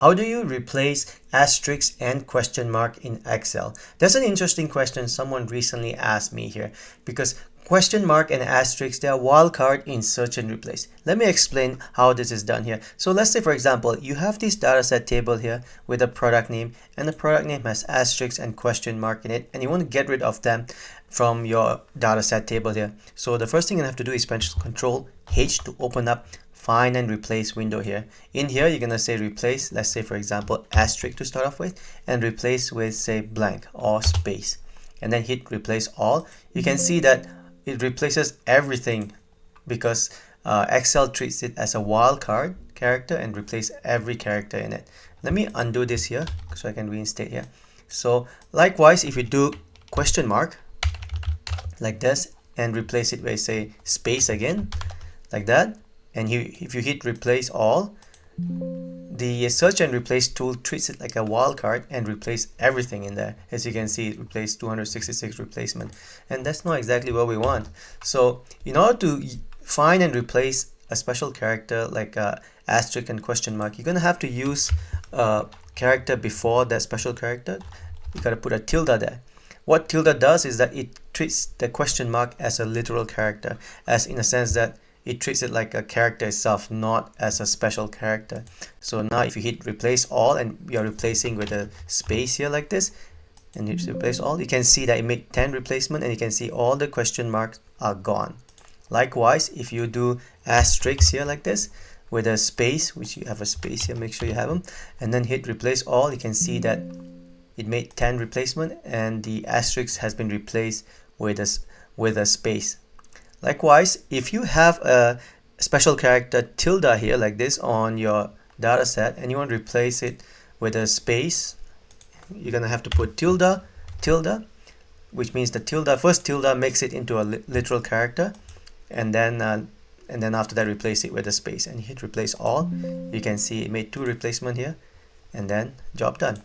How do you replace asterisk and question mark in Excel? That's an interesting question someone recently asked me here, because question mark and asterisk, they are wildcard in search and replace. Let me explain how this is done here. So let's say, for example, you have this dataset table here with a product name, and the product name has asterisk and question mark in it, and you want to get rid of them from your dataset table here. So the first thing you have to do is press Ctrl H to open up Find and Replace window here. In here, you're going to say replace, let's say for example asterisk to start off with, and replace with say blank or space, and then hit replace all. You can see that it replaces everything because Excel treats it as a wildcard character and replace every character in it. Let me undo this here so I can reinstate here. So likewise, if you do question mark like this and replace it with say space again like that, and if you hit replace all, the search and replace tool treats it like a wildcard and replace everything in there. As you can see, it replaced 266 replacement, and that's not exactly what we want. So in order to find and replace a special character like asterisk and question mark, you're gonna have to use a character before that special character. You gotta put a tilde there. What tilde does is that it treats the question mark as a literal character, as in a sense that it treats it like a character itself, not as a special character. So now if you hit replace all and you're replacing with a space here like this, and you replace all, you can see that it made 10 replacement, and you can see all the question marks are gone. Likewise, if you do asterisk here like this with a space, which you have a space here, make sure you have them, and then hit replace all, you can see that it made 10 replacement and the asterisk has been replaced with a space. Likewise, if you have a special character tilde here like this on your data set and you want to replace it with a space, you're gonna have to put tilde, which means the first tilde makes it into a literal character, and then after that replace it with a space, and hit replace all. You can see it made 2 replacement here, and then job done.